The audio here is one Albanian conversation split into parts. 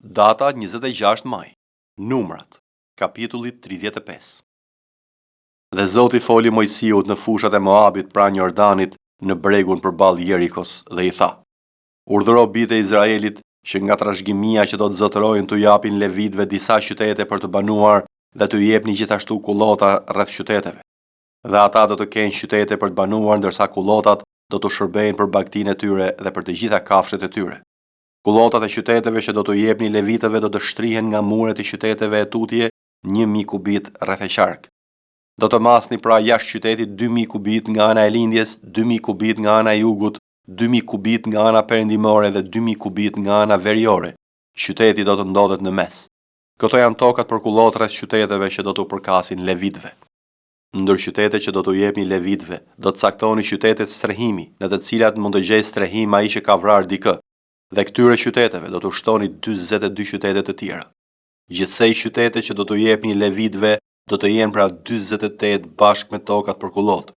Data 26 maj. Numrat. Kapitulli 35. Dhe Zoti foli Mojsiut në fushat e Moabit pranë Jordanit në bregun përballë Jerikos dhe i tha: Urdhëro bijtë e Izraelit që nga trashëgimia që do të zotërojnë t'u japin levitëve disa qytete për të banuar dhe t'u jepni gjithashtu kullota rreth qyteteve. Dhe ata do të kenë qytete për të banuar ndërsa kullotat do të shërbejnë për bagtinë e tyre dhe për të gjitha kafshët e tyre. Kullotat e qyteteve që do t'u jepni levitëve do të shtrihen nga muret e qyteteve e tutje 1000 kubit rreth e qark. Do të masni pra jashtë qytetit 2000 kubit nga ana e lindjes, 2000 kubit nga ana e jugut, 2000 kubit nga ana perëndimore dhe 2000 kubit nga ana veriore. Qyteti do të ndodhet në mes. Këto janë tokat për kullot rreth qyteteve që do t'u përkasin levitëve. Ndër qytetet që do t'u jepni levitëve, do të caktoni qytetet strehimi, në të cilat mund të gjejë strehim ai që ka vrarë dikë. Dhe këtyre qyteteve do t'u shtoni 42 qytete të tjera. Gjithsej qytetet që do t'u jepni levitëve do të jenë pra 48 bashkë me tokat për kullot.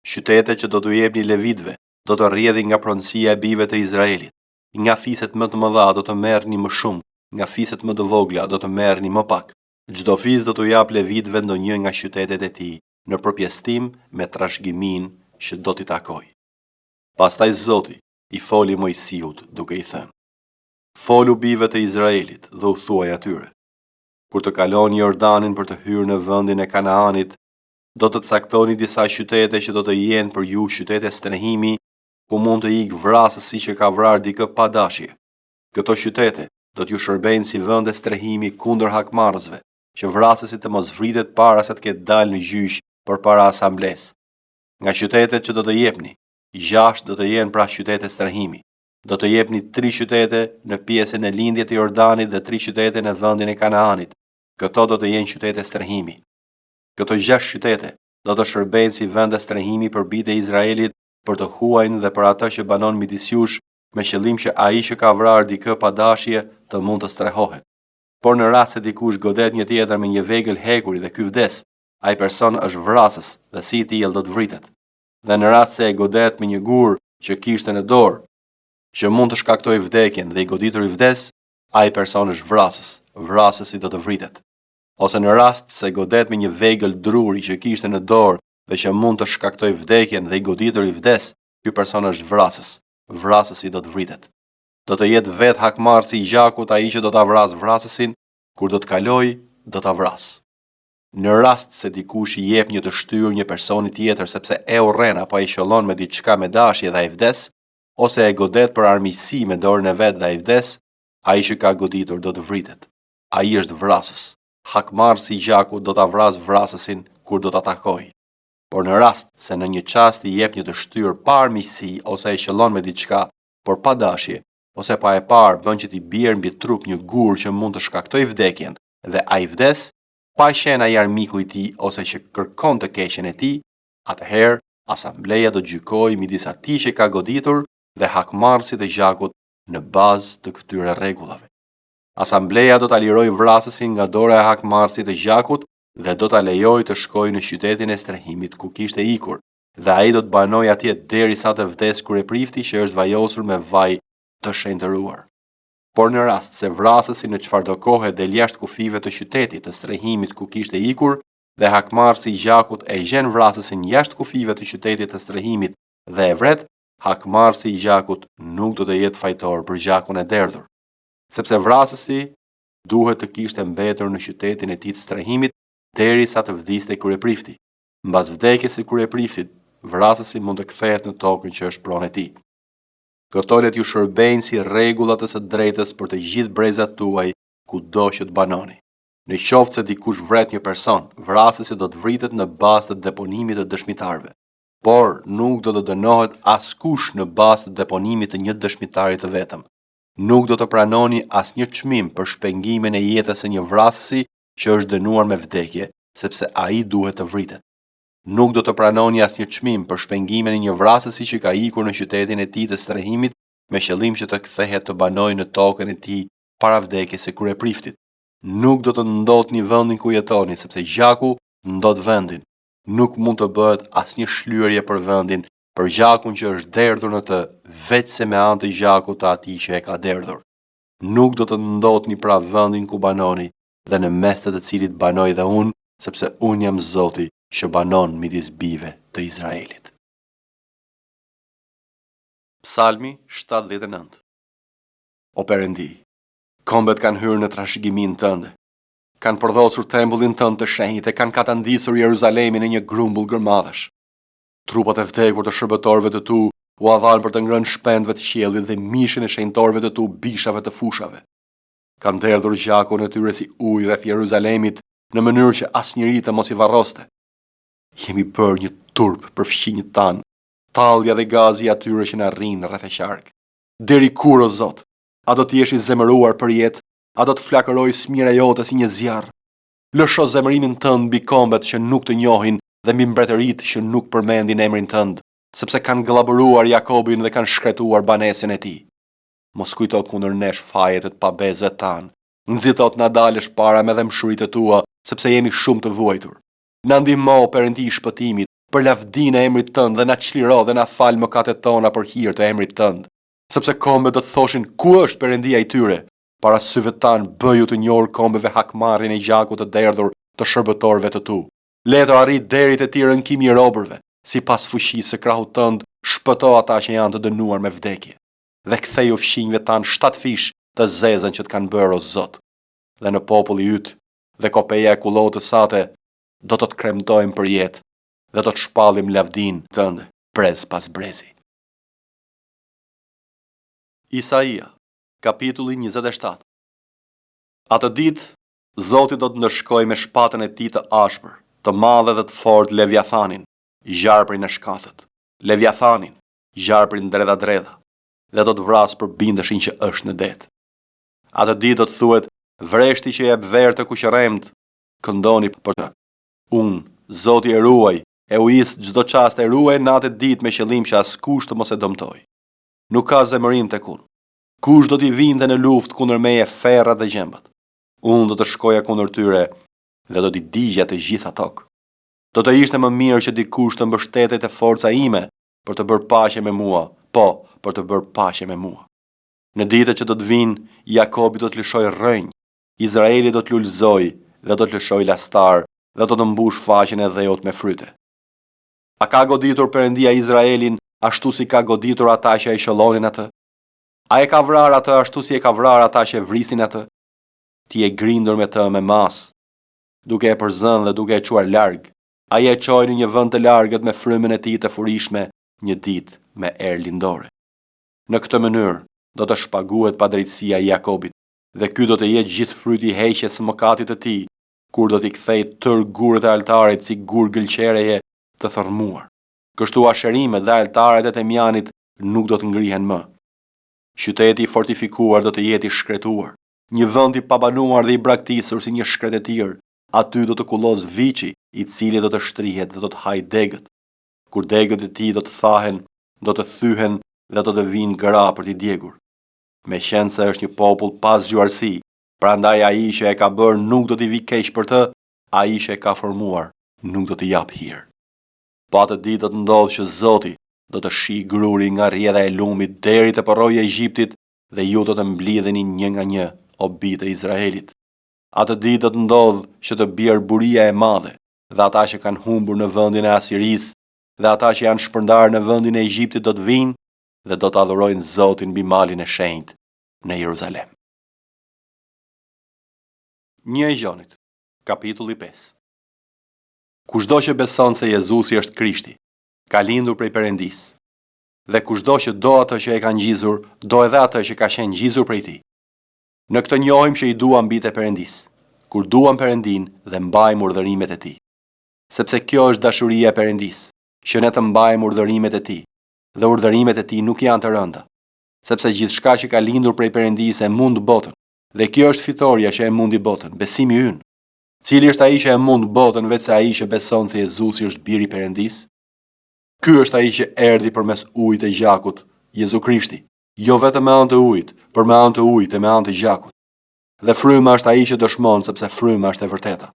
Qytetet që do t'u jepni levitëve do të rrjedhin nga pronësia e bijve të Izraelit. Nga fiset më të mëdha do të merrni më shumë, nga fiset më të vogla do të merrni më pak. Çdo fis do t'u jap levitëve ndonjë nga qytetet e tij, në përpjestim me trashëgimin që do t'i takojë. Pastaj Zoti i foli Mojsiut duke i thënë: Folu bijve të Izraelit dhe u thuaj atyre: Kur të kaloni Jordanin për të hyrë në vendin e Kanaanit, do të caktoni disa qytete që do të jenë për ju qytete strehimi, ku mund të ikë vrasësi që ka vrarë dikë pa dashje. Këto qytete do t'ju shërbejnë si vende strehimi kundër hakmarrësve, që vrasësi të mos vritet para se të ketë dalë në gjyq përpara asamblesë. Nga qytetet që do të jepni, 6 do të jenë pra qytete strehimi. Do të jepni 3 qytete në pjesën e lindje të Jordanit dhe 3 qytete në vendin e Kanaanit. Këto do të jenë qytete strehimi. Këto 6 qytete do të shërbejnë si vende strehimi për bijtë e Izraelit për të huajnë dhe për atë që banon midis jush, me qëllim që ai që ka vrarë dikë pa dashje të mund të strehohet. Por në rast se dikush godet një tjetër me një vegël hekuri dhe ky vdes, ai person është vrasës dhe si i tillë do të vritet. Dhe në rast se e godet me një gur që kishte në dorë, që mund të shkaktojë vdekjen dhe i goditur i vdes, ai person është vrasës, vrasësi do të vritet. Ose në rast se godet me një vegël druri që kishte në dorë dhe që mund të shkaktojë vdekjen dhe i goditur i vdes, ky person është vrasës, vrasësi do të vritet. Do të jetë vetë hakmarrësi i gjakut ai që do ta vrasë vrasësin, kur do të kalojë, do ta vrasë. Në rast se dikush i jep një të shtyrë një personi tjetër sepse e urren apo ai qëllon me diçka me dashje dhe ai vdes, ose e godet për armiqësi me dorën e vet dhe ai vdes, ai që ka goditur do të vritet. Ai është vrasës. Hakmarrësi i gjakut do ta vrasë vrasësin kur do ta takojë. Por në rast se në një çast i jep një të shtyrë pa armiqësi ose e qëllon me diçka, por pa dashje, ose pa e parë bën që t'i bjerë mbi trup një gur që mund të shkaktojë vdekjen dhe ai vdes, pa qenë ai armiku i tij ose që kërkon të keqen e tij, atëherë asambleja do gjykojë midis atij që ka goditur dhe hakmarrësit e gjakut në bazë të këtyre rregullave. Asambleja do ta lirojë vrasësin nga dora e hakmarrësit të gjakut dhe do ta lejojë të shkojë në qytetin e strehimit ku kishte ikur, dhe ai do të banojë atje derisa të vdes kurreprifti që është vajosur me vaj të shenjtëruar. Por në rast se vrasësi në çfarëdo kohë del jashtë kufive të qytetit të strehimit ku kishte ikur dhe hakmarrësi i gjakut e gjen vrasësin jashtë kufive të qytetit të strehimit dhe e vret, hakmarrësi i gjakut nuk do të jetë fajtor për gjakun e derdhur, sepse vrasësi duhet të kishte mbetur në qytetin e tij të strehimit derisa të vdiste kurreprifti. Mbas vdekjes së kurrepriftit, vrasësi mund të kthehet në tokën që është pronë e tij. Këto le t'ju shërbejnë si rregulla të së drejtës për të gjithë brezat tuaj kudo që të banoni. Në qoftë se dikush vret një person, vrasësi do të vritet në bazë të deponimit të dëshmitarëve. Por nuk do të dënohet askush në bazë të deponimit të një dëshmitari të vetëm. Nuk do të pranoni asnjë çmim për shpengimin e jetës së një vrasësi që është dënuar me vdekje, sepse ai duhet të vritet. Nuk do të pranoni asnjë çmim për shpengimin e një vrasësi që ka ikur në qytetin e tij të strehimit me qëllim që të kthehet të banojë në tokën e tij para vdekjes së kurrepriftit. Nuk do të ndotni vendin ku jetoni, sepse gjaku ndot vendin. Nuk mund të bëhet asnjë shlyerje për vendin, për gjakun që është derdhur në të, veçse me anë të gjakut të atij që e ka derdhur. nuk do të ndotni pra vendin ku banoni dhe në mes të cilit banoj dhe unë, sepse unë jam Zoti që banon midis bijve të Izraelit. Psalmi 79. O Perëndi, kombet kanë hyrë në trashëgimin tënde, kanë përdhosur tempullin tënd të shenjtë e kanë katandisur Jeruzalemin në një grumbull gërmadhësh. Trupat e vdekur të shërbëtorëve të tu u adhan për të ngrënë shpendëve të qiellit dhe mishin e shenjtorëve të tu bishave të fushave. Kanë derdhur gjakun e tyre si ujë rreth Jeruzalemit në mënyrë që asnjëri të mos i varroste. Jemi bërë një turp për fqinjët tanë, tallja dhe gazi atyre që na rrinë rreth e qark. Deri kur o Zot? A do të jesh i zemëruar për jetë? A do të flakëroj smira jote si një zjarr? Lësho zemërimin tënd mbi kombet që nuk të njohin dhe mbi mbretëritë që nuk përmendin emrin tënd, sepse kanë gllaburuar Jakobin dhe kanë shkretuar banesën e tij. Mos kujto kundër nesh fajet e të pabezëve tan. Nxitot na dalësh para me dëmshuritë tua, sepse jemi shumë të vuajtur. Na ndihmo Perëndi i shpëtimit, për lavdinë e emrit tënd dhe na çliro dhe na fal mëkatet tona për hir të emrit tënd. Sepse kombet do të thoshin ku është Perëndia i tyre. Para syve tanë bëju të njohur kombeve hakmarrjen e gjakut të derdhur të shërbëtorëve të tu. Le të arrit derit e ti rënkimi i robërve, sipas fuqisë së krahut tënd, shpëto ata që janë të dënuar me vdekje. Dhe ktheu fqinjve tanë 7 fish të zezën që të kanë bërë o Zot. Dhe në populli yt dhe kopeja e kullotë të sate do të kremtojmë për jetë dhe do të shpallim lavdinë tënde brez pas brezi. Isaia, kapitulli 27. Atë ditë, Zoti do të ndërshkojë me shpatën e tij të ashpër, të madhe dhe të fortë Leviathanin, gjarprin e shkathët, Leviathanin, gjarprin dredha, dhe do të vrasë për bindëshin që është në det. Atë ditë do të thuhet, vreshti që jep verë të kuqërremt, këndoni për të. Unë, Zoti e ruaj, e u is çdo çast e ruaj në atë ditë me qëllim që askush të mos e dëmtoj. Nuk ka zemërim tek unë. Kush do t'i vinte në luftë kundër meje ferrat dhe gjembat? Unë do të shkoja kundër tyre dhe do t'i digja të gjitha tokë. Do të ishte më mirë që dikush të mbështetet e forca ime për të bërë paqe me mua, për të bërë paqe me mua. Në ditët që do të vinë, Jakobi do të lëshoj rrënjë, Izraeli do të lulëzoj dhe do të lëshoj lastar dhe do të mbush faqen e dheut me fryte. A ka goditur Perëndia Izraelin ashtu si ka goditur ata që e shëllonin atë? A e ka vrarë atë ashtu si e ka vrarë ata që vrisin atë? Ti e grindur me të me mas, duke e përzën dhe duke e quar larg. Ai e çoi në një vend të largët me frymën e tij të furishme, një ditë me erë lindore. Në këtë mënyrë do të shpaguhet padrejtësia e Jakobit, dhe ky do të jetë gjithë fryti i heqjes së mëkatit të tij, kur do t'i kthej tërë gurët e altarit si gur gëlqereje të thërmuar. Kështu asherimet dhe altaret e Temjanit nuk do të ngrihen më. Qyteti i fortifikuar do të jetë i shkretuar, një vend i pabanuar dhe i braktisur si një shkretetir. Aty do të kulloz viçi, i cili do të shtrihet dhe do të haj degët. Kur degët e tij do të thahen, do të thyhen dhe do të vinë gra për t'i djegur. Meqense se është një popull pas zgjuarsi, prandaj ai që e ka bërë nuk do t'i vi keq për të, ai që e ka formuar nuk do t'i jap hir. Po atë ditë do të ndodhë që Zoti do të shih gruri nga rrjedha e lumit deri te porroja e Egjiptit dhe ju do të mblidheni një nga një, o bijtë e Izraelit. Atë ditë do të ndodhë që të bjerë buria e madhe, dhe ata që kanë humbur në vendin e Asiris, dhe ata që janë shpërndarë në vendin e Egjiptit do të vinë dhe do të adhurojnë Zotin mbi malin e shenjtë në Jeruzalem. 1 e Gjonit, kapitulli 5. Kushdo që beson se Jezusi është Krishti, ka lindur prej Perëndisë, dhe kushdo që do atë që e ka ngjizur, do edhe atë që ka qenë ngjizur prej tij. Në këtë njohim që i duam bijtë e Perëndisë, kur duam Perëndin dhe mbajmë urdhërimet e tij. Sepse kjo është dashuria e Perëndisë, që ne të mbajmë urdhërimet e tij, dhe urdhërimet e tij nuk janë të rënda, sepse gjithçka që ka lindur prej Perëndisë e mund botën, dhe kjo është fitoria që e mundi botën, besimi ynë. Cili është ai që e mund botën veç se ai që beson se Jezusi është biri i Perëndisë? Ky është ai që erdhi përmes ujit të gjakut, Jezu Krishti, jo vetëm me anë të ujit, por me anë të ujit e me anë të gjakut. Dhe fryma është ai që dëshmon, sepse fryma është e vërteta.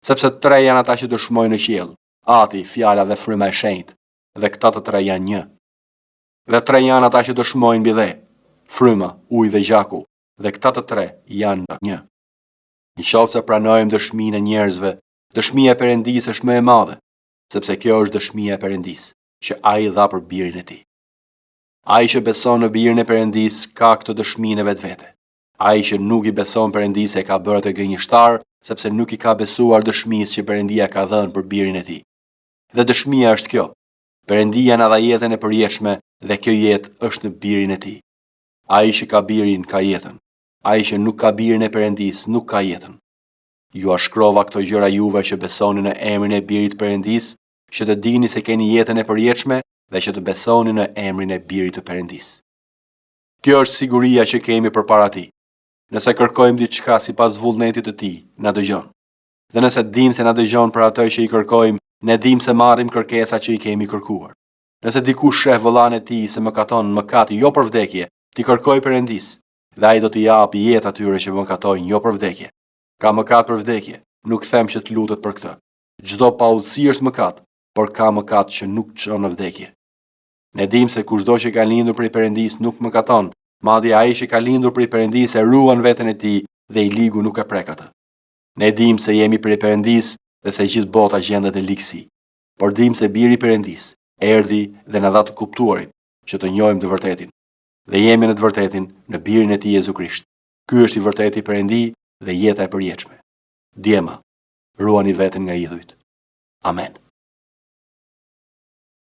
Sepse të tre janë ata që dëshmojnë në qiell, Ati, Fjala dhe fryma e shenjtë, dhe këta të tre janë një. Dhe tre janë ata që dëshmojnë mbi dhe, fryma, uji dhe gjaku, dhe këta të tre janë një. Në qoftë se pranojmë dëshminë e njerëzve, dëshmia e Perëndisë është më e madhe, sepse kjo është dëshmia e Perëndisë, që ai dha për birin e tij. Ai që beson në birin e Perëndisë ka këtë dëshminë e vetvete. Ai që nuk i beson Perëndisë e ka bërë të gënjeshtar, sepse nuk i ka besuar dëshmisë që Perëndia ka dhënë për birin e tij. Dhe dëshmia është kjo: Perëndia na dha jetën e përjetshme dhe kjo jetë është në birin e tij. Ai që ka birin ka jetën. Ai që nuk ka birin e Perëndisë nuk ka jetën. Ju a shkrova këto gjëra juve që besoni në emrin e birit të Perëndisë, që të dini se keni jetën e përjetshme dhe që të besoni në emrin e birit të Perëndisë. Kjo është siguria që kemi përpara tij. Nëse kërkojmë diçka sipas vullnetit të tij, na dëgjon. Dhe nëse dim se na dëgjon për atë që i kërkojmë, ne dim se marrim kërkesat që i kemi kërkuar. Nëse dikush sheh vëllain e tij se mëkaton mëkat jo për vdekje, ti kërkoj Perëndisë, dhe ai do t'i japë jetë atyre që mëkatojnë jo për vdekje. Ka mëkat për vdekje, nuk them që të lutet për këtë. Çdo paudhësi është mëkat, por ka mëkat që nuk çon në vdekje. Ne dim se kushdo që ka lindur prej Perëndisë nuk mëkaton, madje ai që ka lindur prej Perëndisë e ruan veten e tij dhe i ligu nuk e prek atë. Ne dim se jemi prej Perëndisë dhe se gjithë bota gjendet në ligësi. Por dim se biri i Perëndisë erdhi dhe na dha të kuptuarit që të njohim të vërtetin. Dhe jemi në të vërtetin në birin e tij Jezu Krisht. Ky është i vërteti Perëndi dhe jeta e përjetshme. Djema, ruani veten nga idhujt. Amen.